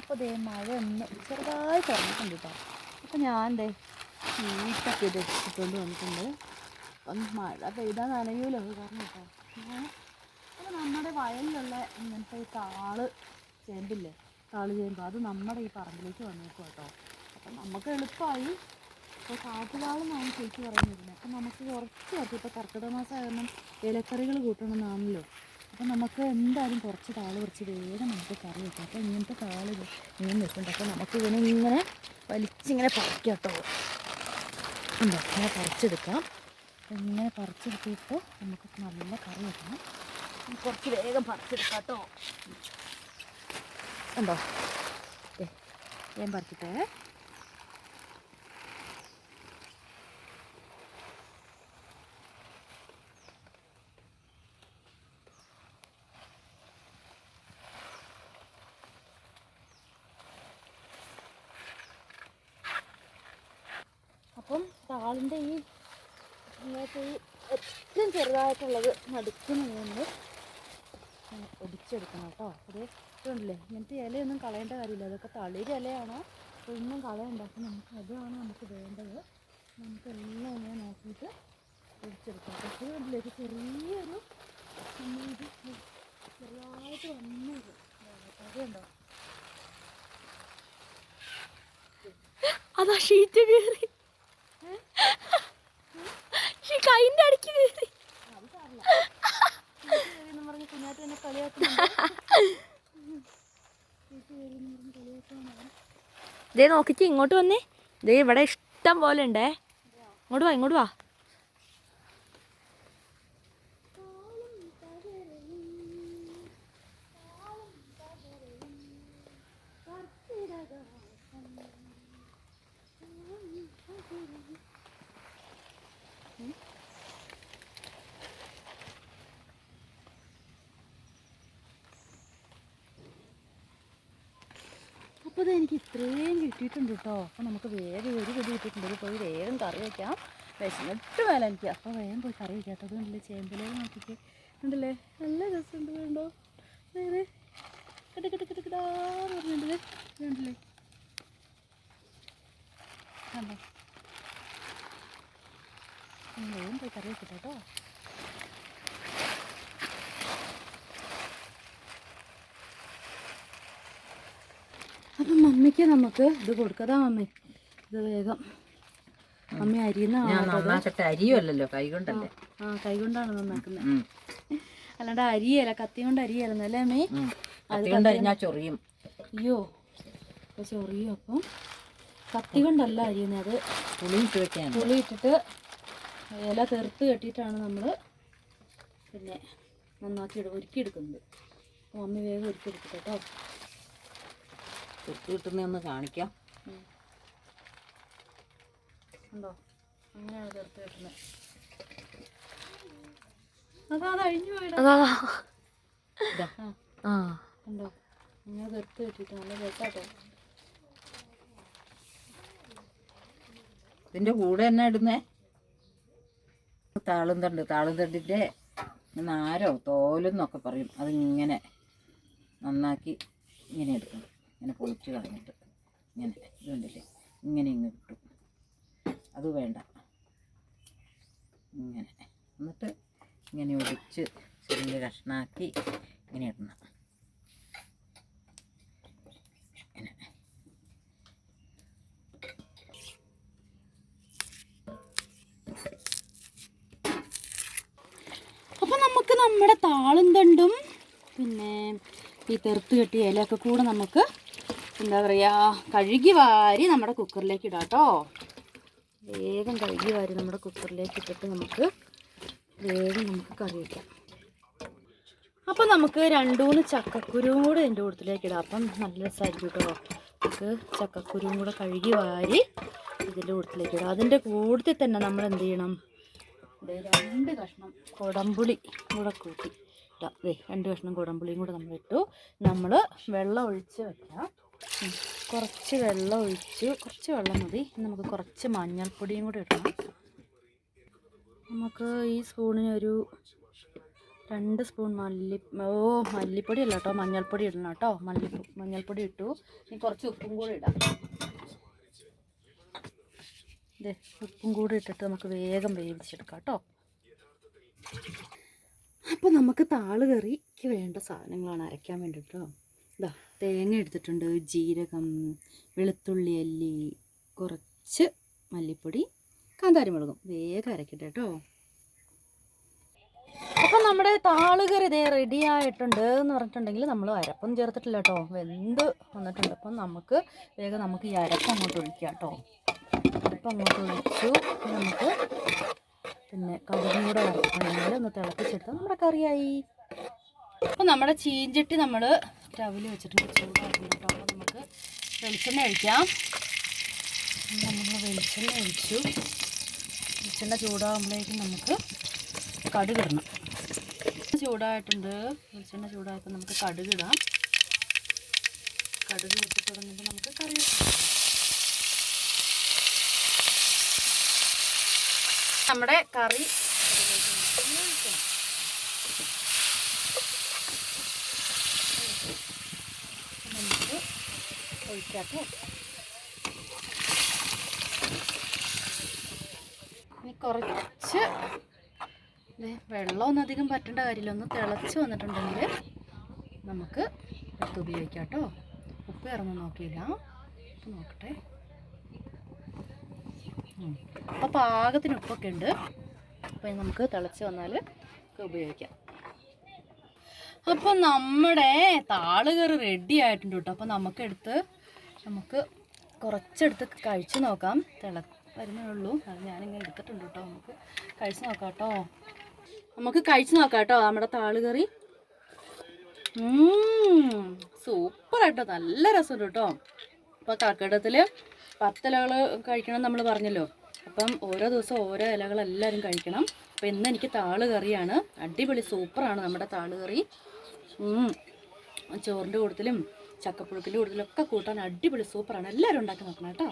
അപ്പോൾ ദേ മഴ ഒന്ന് ചെറുതായി തുറന്നിട്ടുണ്ട് കേട്ടോ. അപ്പോൾ ഞാൻ ദേ വീട്ടൊക്കെ ഇത് ഇട്ടുകൊണ്ട് വന്നിട്ടുണ്ട്. അപ്പം മഴ പെയ്താൽ നനയൂലോ അത് കാരണം കേട്ടോ. അപ്പോൾ നമ്മുടെ വയലിലുള്ള ഇങ്ങനത്തെ ഈ ചേമ്പില്ലേ, ചേമ്പ് അത് നമ്മുടെ ഈ പറമ്പിലേക്ക് വന്നേക്കും കേട്ടോ. അപ്പം നമുക്ക് എളുപ്പമായി. അപ്പോൾ കാട്ടുതാളെന്നാണ് ചേച്ചി പറയുന്നിരുന്നത്. അപ്പം നമുക്ക് കുറച്ച് ഇപ്പോൾ കർക്കിടക മാസം കാരണം ഇലക്കറികൾ കൂട്ടണമെന്നാണല്ലോ. അപ്പം നമുക്ക് എന്തായാലും കുറച്ച് പറിച്ച് വേഗം നമുക്ക് കറി വെക്കാം. അപ്പോൾ ഇങ്ങനത്തെ ഇങ്ങനെ വെക്കുന്നുണ്ട്. അപ്പോൾ നമുക്ക് ഇങ്ങനെ വലിച്ചിങ്ങനെ പറിക്കാം കേട്ടോ. ഉണ്ടോ, ഇങ്ങനെ പറിച്ചെടുക്കാം. ഇങ്ങനെ പറിച്ചെടുത്തിട്ട് നമുക്ക് നല്ല കറി വെക്കണം. കുറച്ച് വേഗം പറിച്ചെടുക്കാം കേട്ടോ. ഉണ്ടോ, വേഗം പറിച്ചിട്ടേ. അപ്പം താളിൻ്റെ ഇങ്ങനത്തെ ഏറ്റവും ചെറുതായിട്ടുള്ളത് നടുക്കുന്ന കൊണ്ട് ഒടിച്ചെടുക്കണം കേട്ടോ. അത് ഇതുണ്ടല്ലേ, ഇങ്ങനത്തെ ഇലയൊന്നും കളയേണ്ട കാര്യമില്ല. അതൊക്കെ തളിര് ഇലയാണോ ഒന്നും കളയണ്ട. അപ്പം അതാണ് നമുക്ക് വേണ്ടത്. നമുക്കെല്ലാം ഇങ്ങനെ നോക്കിയിട്ട് ഒടിച്ചെടുക്കാം. പക്ഷേ ഇതിലേക്ക് ചെറിയൊരു ചെറുതായിട്ട് വന്നത് അതുണ്ടോ, അതാ ഷീറ്റ് കയറി കൈൻ്റെ അടിക്ക് കയറി. പറഞ്ഞ് കുഞ്ഞാറ്റ് തന്നെ കളിയാക്കുന്നുണ്ട്. ദേ നോക്കിച്ച് ഇങ്ങോട്ട് വന്നേ. ദേ ഇവിടെ ഇഷ്ടം പോലെ ഉണ്ടേ. ഇങ്ങോട്ട് വാ, ഇങ്ങോട്ട് വാ. അപ്പോൾ ഇത് എനിക്ക് ഇത്രയും കിട്ടിയിട്ടുണ്ട് കേട്ടോ. അപ്പോൾ നമുക്ക് വേഗം ഒരു പൊടി കിട്ടിയിട്ടുണ്ട്. ഇത് പോയി വേഗം കറി വയ്ക്കാം. വിശന്നിട്ട് വേല എനിക്ക്. അപ്പോൾ വേഗം പോയി കറി വയ്ക്കാം. അത് കണ്ടില്ലേ, ചേമ്പിലേക്ക് നോക്കിയിട്ട് ഉണ്ടല്ലേ, നല്ല രസമുണ്ട്. വേണ്ടോ വേറെ കിടക്കിടാന്ന് പറഞ്ഞിട്ടുണ്ട്. വേണ്ടല്ലേ, കണ്ടോ. വേഗം പോയി കറി വയ്ക്കട്ടെ കേട്ടോ. അപ്പം മമ്മിക്ക് നമുക്ക് ഇത് കൊടുക്കതാ. മമ്മി ഇത് വേഗം മമ്മി അരിയുന്ന അരിയല്ലോ, കൈകൊണ്ടല്ലേ. കൈ കൊണ്ടാണ് നന്നാക്കുന്നത്. അല്ലാണ്ട് അരിയല്ല, കത്തി കൊണ്ട് അരിയല്ലെന്നല്ലേ അമ്മേ. ചൊറിയും. അയ്യോ അപ്പോൾ ചൊറിയും. അപ്പം കത്തി കൊണ്ടല്ല അരിയുന്നത്. അത് പുളി ഇട്ടിട്ട് ഇല തെറുത്ത് കെട്ടിയിട്ടാണ് നമ്മൾ പിന്നെ നന്നാക്കി ഒരുക്കിയെടുക്കുന്നത്. അപ്പോൾ മമ്മി വേഗം ഒരുക്കിയെടുക്കട്ടെ കേട്ടോ. കിട്ടുന്നൊന്ന് കാണിക്കാം. ഉണ്ടോ, അങ്ങനെയാണ് ചേർത്ത് കിട്ടുന്നത്. അത് അഴിഞ്ഞു പോയിടാ. ഉണ്ടോ, അങ്ങനെ ചേർത്ത് കിട്ടിയിട്ട് നല്ല രസാട്ടോ. ഇതിൻ്റെ കൂടെ തന്നെ ഇടുന്നേ താളുംതണ്ടിൻ്റെ നാരോ തോലെന്നൊക്കെ പറയും. അതിങ്ങനെ നന്നാക്കി ഇങ്ങനെ എടുക്കണം. ഇങ്ങനെ പൊളിച്ച് കളഞ്ഞിട്ട് ഇങ്ങനെ ഇതുണ്ടല്ലേ, ഇങ്ങനെ ഇങ്ങ് കിട്ടും. അത് വേണ്ട, ഇങ്ങനെ എന്നിട്ട് ഇങ്ങനെ ഒടിച്ച് ചെറിയ കഷ്ണാക്കി ഇങ്ങനെ ഇടണം. ഇങ്ങനെ അപ്പം നമുക്ക് നമ്മുടെ താളും തണ്ടും പിന്നെ ഈ തെറുത്ത് കെട്ടിയ ഇലയൊക്കെ കൂടെ നമുക്ക് എന്താ പറയുക കഴുകി വാരി നമ്മുടെ കുക്കറിലേക്ക് ഇടാം കേട്ടോ. വേഗം കഴുകി വാരി നമ്മുടെ കുക്കറിലേക്ക് ഇട്ടിട്ട് നമുക്ക് വേഗം കറി വയ്ക്കാം. അപ്പം നമുക്ക് 2-3 ചക്കക്കുരുവും കൂടെ ഇതിൻ്റെ കൂട്ടത്തിലേക്ക് ഇടാം. അപ്പം നല്ല രസമായിരിക്കും കേട്ടോ. നമുക്ക് ചക്കക്കുരുവും കൂടെ കഴുകി വാരി ഇതിൻ്റെ കൂട്ടത്തിലേക്ക് ഇടാം. അതിൻ്റെ കൂട്ടത്തിൽ തന്നെ നമ്മൾ എന്ത് ചെയ്യണം, 2 കഷ്ണം കുടംപുളി കൂടെ കൂട്ടി ഇട്ടാം. 2 കഷ്ണം കുടംപുളിയും കൂടെ നമ്മളിട്ടു. നമ്മൾ വെള്ളം ഒഴിച്ച് വെക്കാം. കുറച്ച് വെള്ളം ഒഴിച്ച്, കുറച്ച് വെള്ളം മതി. നമുക്ക് കുറച്ച് മഞ്ഞൾപ്പൊടിയും കൂടെ ഇടണം. നമുക്ക് ഈ സ്പൂണിനൊരു 2 സ്പൂൺ മല്ലിപ്പൊടി അല്ല കേട്ടോ, മഞ്ഞൾപ്പൊടി ഇടണം കേട്ടോ. മഞ്ഞൾപ്പൊടി ഇട്ടു. ഇനി കുറച്ച് ഉപ്പും കൂടി ഇടാം. ഇതേ ഉപ്പും കൂടി ഇട്ടിട്ട് നമുക്ക് വേഗം വേവിച്ചെടുക്കാം കേട്ടോ. അപ്പോൾ നമുക്ക് താളുകറിക്ക് വേണ്ട സാധനങ്ങളാണ് അരയ്ക്കാൻ വേണ്ടിയിട്ടോ. ഇതാ തേങ്ങ എടുത്തിട്ടുണ്ട്, ജീരകം, വെളുത്തുള്ളി അല്ലി, കുറച്ച് മല്ലിപ്പൊടി, കാന്താരി മുളകും. വേഗം അരക്കട്ടെ കേട്ടോ. അപ്പം നമ്മുടെ താളുകറി ഇതേ റെഡി ആയിട്ടുണ്ട് എന്ന് പറഞ്ഞിട്ടുണ്ടെങ്കിൽ നമ്മൾ അരപ്പൊന്നും ചേർത്തിട്ടില്ല കേട്ടോ, വെന്ത് വന്നിട്ടുണ്ട്. അപ്പം നമുക്ക് ഈ അരപ്പ് അങ്ങോട്ട് ഒഴിക്കാം കേട്ടോ. അരപ്പ് അങ്ങോട്ട് ഒഴിച്ചു. നമുക്ക് പിന്നെ കടുകും കൂടെ വറുക്കണമെങ്കിൽ ഒന്ന് തിളപ്പിച്ചെടുത്താൽ നമ്മുടെ കറിയായി. അപ്പം നമ്മുടെ ചീഞ്ചട്ടി നമ്മൾ സ്റ്റവിൽ വെച്ചിട്ടുണ്ട്, ചൂടാക്കി കേട്ടോ. അപ്പോൾ നമുക്ക് വെളിച്ചെണ്ണ ഒഴിക്കാം. നമ്മൾ വെളിച്ചെണ്ണ ഒഴിച്ചു. വെളിച്ചെണ്ണ ചൂടാകുമ്പോഴേക്കും നമുക്ക് കടുകിടണം. ചൂടായിട്ടുണ്ട്. വെളിച്ചെണ്ണ ചൂടായപ്പോൾ നമുക്ക് കടുകിടാം. കടുക് പൊട്ടി തുടങ്ങുമ്പോൾ നമുക്ക് കറി വെക്കാം. നമ്മുടെ കറി നമുക്ക് ഒഴിക്കാട്ടോ. ഇനി കുറച്ച് വെള്ളമൊന്നും അധികം പറ്റേണ്ട കാര്യമില്ല. ഒന്ന് തിളച്ച് വന്നിട്ടുണ്ടെങ്കിൽ നമുക്ക് എടുത്ത് ഉപയോഗിക്കാം കേട്ടോ. ഉപ്പ് ഇറങ്ങും നോക്കിയില്ല, ഉപ്പ് നോക്കട്ടെ. അപ്പോൾ പാകത്തിന് ഉപ്പൊക്കെ ഉണ്ട്. അപ്പോൾ നമുക്ക് തിളച്ച് വന്നാൽ ഉപയോഗിക്കാം. അപ്പോൾ നമ്മുടെ താളുകറി റെഡി ആയിട്ടുണ്ട് കേട്ടോ. അപ്പോൾ നമുക്ക് കുറച്ചെടുത്ത് കഴിച്ച് നോക്കാം. വരുന്നേ ഉള്ളൂ, അത് ഞാനിങ്ങനെ എടുത്തിട്ടുണ്ട് കേട്ടോ. നമുക്ക് കഴിച്ച് നോക്കാം കേട്ടോ നമ്മുടെ താളുകറി. സൂപ്പറായിട്ടോ, നല്ല രസമുണ്ട് കേട്ടോ. അപ്പോൾ കർക്കിടകത്തിൽ 10 ഇലകൾ കഴിക്കണം നമ്മൾ പറഞ്ഞല്ലോ. അപ്പം ഓരോ ദിവസം ഓരോ ഇലകൾ എല്ലാവരും കഴിക്കണം. അപ്പോൾ ഇന്ന് എനിക്ക് താളുകറിയാണ്. അടിപൊളി സൂപ്പറാണ് നമ്മുടെ താളുകറി. ചോറിൻ്റെ കൂട്ടത്തിലും ചക്കപ്പുഴുക്കിൻ്റെ കൂട്ടത്തിലൊക്കെ കൂട്ടാൻ അടിപൊളി സൂപ്പറാണ്. എല്ലാവരും ഉണ്ടാക്കി നോക്കണം കേട്ടോ.